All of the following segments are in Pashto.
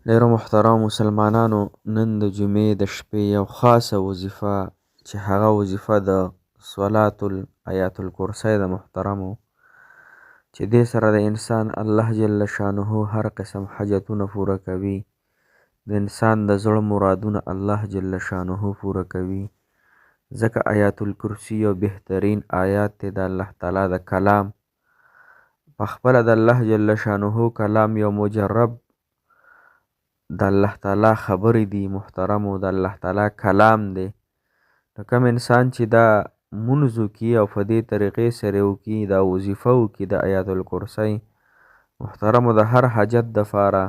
ډیرو محترم مسلمانانو، نن د جمعې د شپې یو خاصه وظیفه چې هغه وظیفه د صلات آیات الکرسی د محترمو چې دې سره د انسان الله جل شانه هر قسم حاجتونه پوره کوي. د انسان د زړه مرادونه الله جل شانه پوره کوي. ځکه آیات الکرسی یو بهترین آیات دی د الله تعالی د کلام. په خپله د الله جل شانه کلام یو مجرب د الله تعالی خبرې دي محترمو، د الله تعالی کلام دی. نو کوم انسان چې دا مونځ وکړي او په دې طریقې سره وکړي، دا وظیفه وکړي د آیات الکرسی محترمو، د هر حاجت دپاره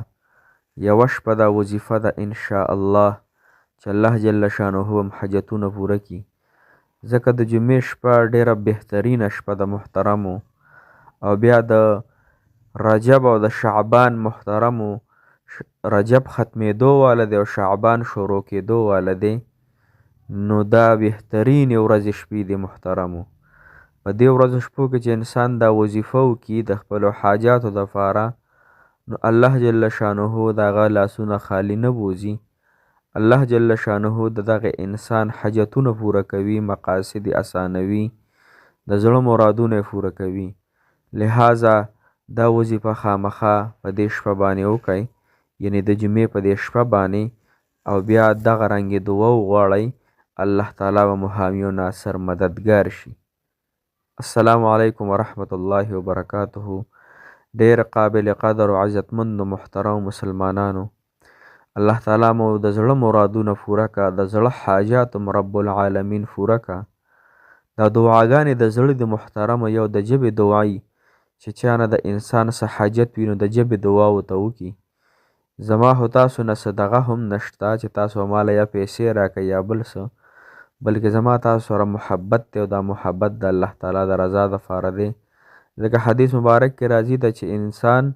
یوه شپه دا وظیفه ده انشاء الله چې الله جل شانه هم حاجتونه پوره کړي. ځکه د جمعې شپه ډیره بهترینه شپه ده محترمو، او بیا د رجب او د شعبان محترمو، رجب ختمېدو واله دی او شعبان شروع کېدو واله دی. نو دا بهترینې ورځې شپې دي محترمو. په دې ورځو شپو کې چې انسان دا وظیفه وکړي د خپلو حاجاتو دپاره، نو الله جل شانه د هغه لاسونه خالی نه بوځي. الله جل شانه د دغه انسان حاجتونه پوره کوي، مقاصد یې اسانوي، د زړه مرادونه یې پوره کوي. لہذا دا وظیفه خامخا په دې شپه باندې وکئ، یعنی د جمعې په دې شپه باندې، او بیا دغه رنګې دعا وغواړئ، الله تعالی به مو حامی و ناصر مددګار شي. السلام علیکم ورحمت الله وبرکاته. ډیر قابل قدر او عزتمند محترم مسلمانانو، الله تعالی مو د زړه مرادونه پوره کا، د زړه حاجات رب العالمین پوره کا. دا دعاګانې د زړه د محترم یو د ژبې دعایي چې چا نه د انسان څه حاجت وي نو د ژبې دعا ورته وکړي. زما خو تاسو نه څه دغه هم نشته چې تاسو ماله یا پیسې راکړئ یا بل څه، بلکې زما تاسو سره محبت دی، او دا محبت د الله تعالی د رضا دپاره دی. ځکه حدیث مبارک کې راځي ده چې انسان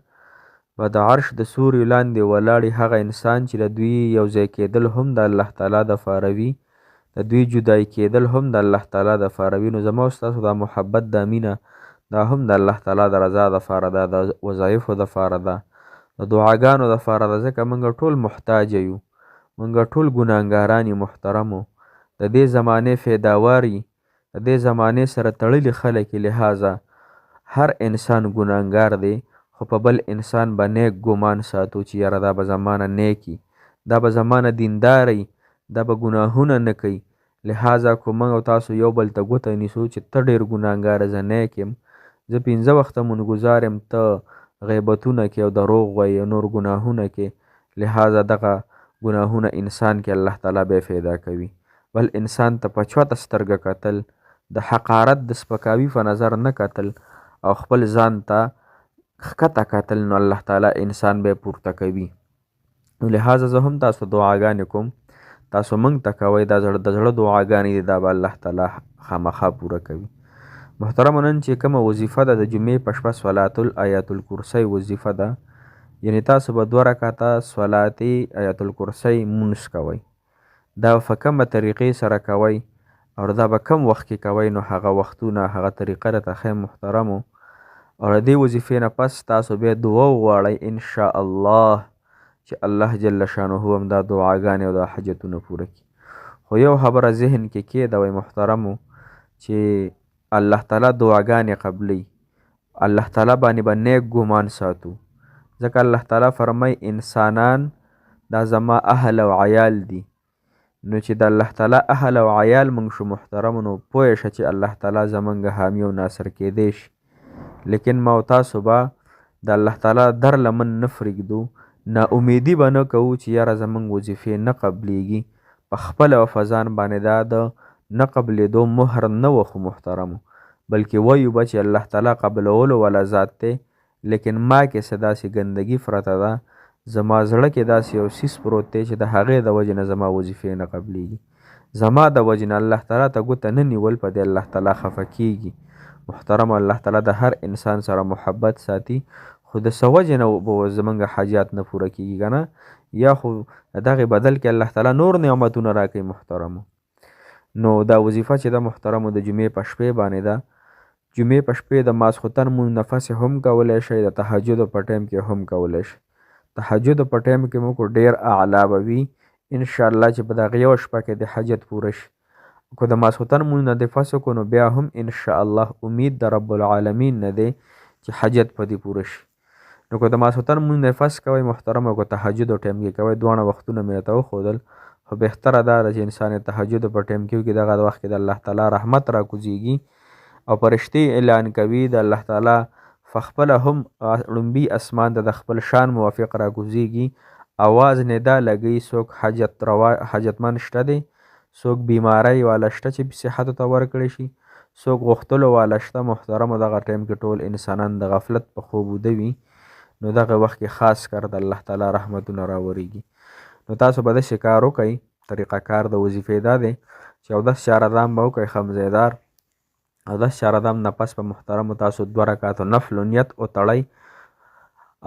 به د عرش د سوري لاندې ولاړي هغه انسان چې د دوی یو ځای کېدل هم د الله تعالی دپاره وي، د دوی جدای کېدل هم د الله تعالی دپاره وي. نو زما او ستاسو دا محبت، دا مینه، دا هم د الله تعالی د رضا دپاره ده، د وظایفو دپاره ده، د دعاګانو دپاره ده. ځکه موږ ټول محتاج یو، موږ ټول ګناهګاران یو محترمو، د دې زمانې فیداوار یي، د دې زمانې سره تړلي خلک یي. لہذا هر انسان ګناهګار دی، خو په بل انسان به نیک ګمان ساتو چې یاره دا به زمانه نیک وي، دا به زمانه دیندار وي، دا به ګناهونه نه کوي. لہذا کو موږ او تاسو یو بل ته ګوته نیسو چې ته ډېر ګناهګار، زه نیک یم، زه 5 وخته مونځګزار یم، ته غیبتونه کې او دروغ وایي او نور ګناهونه کې. لہذا دغه ګناهونه انسان کې الله تعالی بیا پیدا کوي. بل انسان ته په چوته سترګه کتل، د حقارت د سپکاوي په نظر نه کتل، او خپل ځان ته ښکته کتل، نو الله تعالی انسان به پورته کوي. نو لہذا زه هم تاسو دعاګانې کوم، تاسو موږ ته کوئ، دا د زړه دعاګانې دي، دا به الله تعالی خامخا پوره کوي. محترمو، نن چې کومه وظیفه ده د جمعې په شپه صلات آیات الکرسی وظیفه ده، یعنی تاسو به 2 رکعته صلات آیات الکرسی مونځ کوئ. دا په کومه طریقې سره کوئ او دا به کم وخت کې کوئ، نو هغه وختونه هغه طریقه راته ښیم محترمو. او د دې وظیفې نه پس تاسو بیا دعا وغواړئ انشاء الله چې الله جل شانه هم دا دعاګانې او دا حاجتونه پوره کړي. خو یو خبره ذهن کې کېږدوئ محترمو چې الله تعالی دعاګانې قبلوي، الله تعالی باندې به نیک ګمان ساتو. ځکه الله تعالی فرمای انسانان دا زما اهل او عیال دي. نو چې د الله تعالی اهل او عیال موږ شو محترمو، نو پوه شه چې الله تعالی زمونږ حامی او ناصر کېدی شي. لیکن ما او تاسو به د الله تعالی در لمن نه پرېږدو، ناامیدي به نه کوو چې یاره زمونږ وظیفې نه قبلیږي. په خپله او په ځان باندې دا د نه قبلېدو مهر نه وخو محترمو، بلکې وایو به چې الله تعالی قبلولو والا ذات دی، لیکن ما کې څه داسې ګندګي پرته ده، زما زړه کې داسې یو سیس پروت دی چې د هغې د وجې نه زما وظیفې نه قبلیږي. زما د وجې نه الله تعالی ته ګوته نه نیول، په دې الله تعالی خفه کېږي. محترم، الله تعالی د هر انسان سره محبت ساتي، خو د څه وجې نه به زمونږ حاجات نه پوره کېږي که نه، یا خو د دغې بدل کې الله تعالی نور نعمتونه راکوي محترمو. نو دا وظیفه چې ده محترمو د جمعې په شپې باندې ده. جمعې په شپې د ماسخوتن مونځ نه پسې هم کولی شئ، د تهجدو په ټایم کې هم کولی شئ. تهجد په ټایم کې مو ډیر اعلی به وي ان شاء الله چې په دغه یو شپه کې د حاجت پوره شي. که د ماسخوتن مونږ نه د فس وکړو نو بیا هم ان شاء الله امید د رب العالمین نه دی چې حاجت په دې پوره شي. نو که د ماسخوتن مونږ نه فس کوئ محترم، او که تهجد او ټایم کې کوئ، دواړه وختونه مې راته وښودل، خو بهتره دا ده چې انسان تهجد په ټایم کې وکړي. دغه وخت کې د الله تعالی رحمت راکوزیږي او فرشتې اعلان کوي د الله تعالی فخپله هم لومبي اسمان ته د خپل شان موافق راکوزیږي، اواز ندا لګي، څوک حاجتمند شته دی، څوک بیماری والا شته چې صحت ته ورکړی شي، څوک غوښتلو والا شته. محترمو دغه ټایم کې ټول انسانان د غفلت په خوب وده وي، نو دغه وخت کې خاص کر د الله تعالی رحمتونه راوریږي. نو تاسو به داسې کار وکئ. طریقه کار د وظیفې دا دی چې اودس چهاردام به وکئ خمزیدار. اودس چهاردام نه پس په محترمو تاسو 2 رکعاتو نفل نیت وتړئ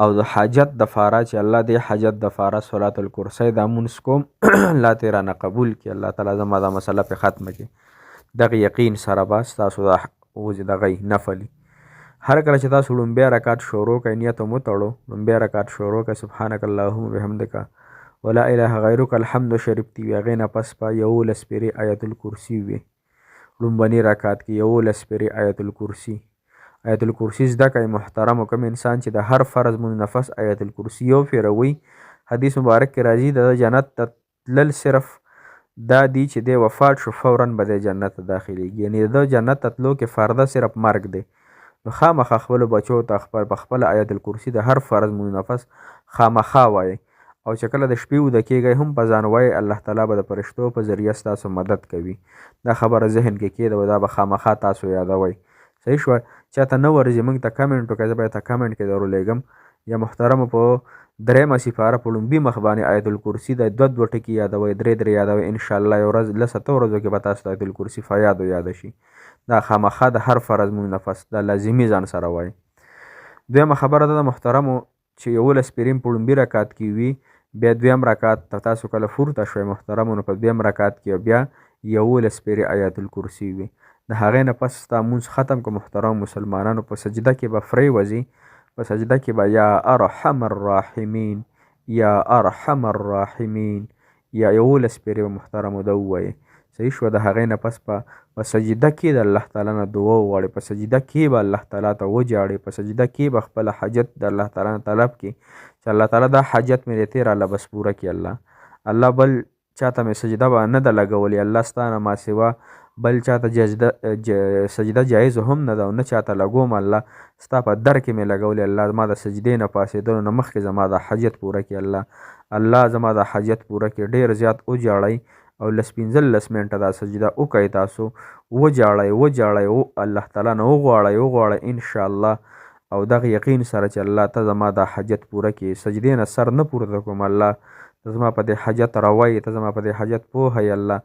او د حاجت دپاره چې الله دې حاجت دپاره صلات الکرسی دا مونځ کوم الله دې رانه قبول کړي، الله تعالی زما دا مسله پې ختمه کړي. دغه یقین سره بس تاسو دغه نفلي هر کله چې تاسو لومبی رکعت شروع کړئ، نیت هم وتړو، لومبی رکعت شروع کړئ، سبحانک اللهم وبحمدک ولا اله غیرک الحمد شریف تی وي. هغې نه پس به 11 پیرې آیت الکرسي وي. لومبني رکعت کې 11 پیرې آیت الکرسي. آیت الکرسي زده کړئ محترمو. کوم انسان چې د هر فرض مونځ نفس آیت الکرسي یو پیره وي، حدیث مبارک کې راځي د جنت ته تلل صرف دا دی چې دی وفات شو فورا به دی جنت ته داخلیږي، یعنې د جنت ته تلو کې فرده صرف مرګ دی. نو خامخا خپلو بچو ته په خپله آیت الکرسي د هر فرض مونځ نفس خامخا وایئ، او چې کله د شپې وده کېږئ هم په ځان وایئ الله تعالی به د فرشتو په ذریعه ستاسو مدد کوي. دا خبره ذهن کې کېږده، دا به خامخا تاسو یادوئ. صحیح شوه. چاته نه ورځي موږ ته کمنټ وکړئ، زه به ته کمنټ کې درولېږم. یا محترمو په 3مه سپاره په لومبي مخ باندې آیت الکرسي د 2 ټکي یادوئ، 3 یادوئ، انشاءالله یو ورځ لسته ورځو کې به تاسو ته آیت الکرسي فیاد یاد شي. دا خامخا د هر فرض مونځ نفس دا لازمي ځان سره وایي. دویمه خبره ده محترمو چې 11 پیرې په لومبي رکعت کې وي، بیا 2م رکعت ته تاسو کله پورته شوئ محترمو، نو په 2م رکعت کې بیا 11 پیرې آیت الکرسي وي. د هغې نه پس ستا مونځ ختم که محترم مسلمانانو. په سجده کې به فری وځي، په سجده کې به یا ارحم الراحمین یا ارحم الراحمین یا 11 پیرې به محترمو ده ووایي. صحیح شوه. د هغې نه پس په سجده کې د الله تعالی نه دعا وغواړئ، په سجده کې به الله تعالی ته وجاړئ، په سجده کې به خپله حاجت د الله تعالی نه طلب کړي چې الله تعالی دا حاجت مې دی تېره الله بس پوره کړي. الله بل چاته مې سجده به نه ده لګولې، الله ستا نه ما سوا بل چاته سجده جایز هم نه ده او نه چاته لګوم، الله ستا په در کې مې لګولې. الله ما د سجدې نه پاسېدلو نه مخکې زما د حاجت پوره کړي. الله زما د حاجت پوره کړي. ډېر زیات وجاړئ او 15 منټه دا سجده وکئ، تاسو وجاړئ الله تعالی نه وغواړئ انشاءالله، او دغه یقین سره چې الله ته زما دا حاجت پوره کړي. سجدې نه سر نه پورته کوم، الله ته زما په دې حاجت راوایي، ته زما په دې حاجت پوهئ، الله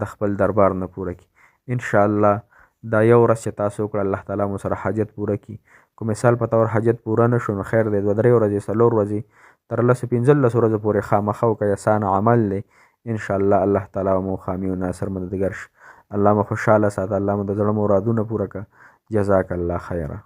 د خپل دربار نه پوره کړي انشاءالله. دا یو ورځ چې تاسو وکړه الله تعالی مو سره حاجت پوره کړي. که مثال په طور حاجت پوره نه شو نو خیر دی، 2-3 ورځې 4 ورځې تر 15 ورځو پورې خامخا وکړئ، اسانه عمل دی انشاءالله. الله تعالی مو حامی و ناصر مددګر شي. الله مو خوشحاله ساته، الله مو د زړه مرادونه پوره کړه. جزاک الله خیره.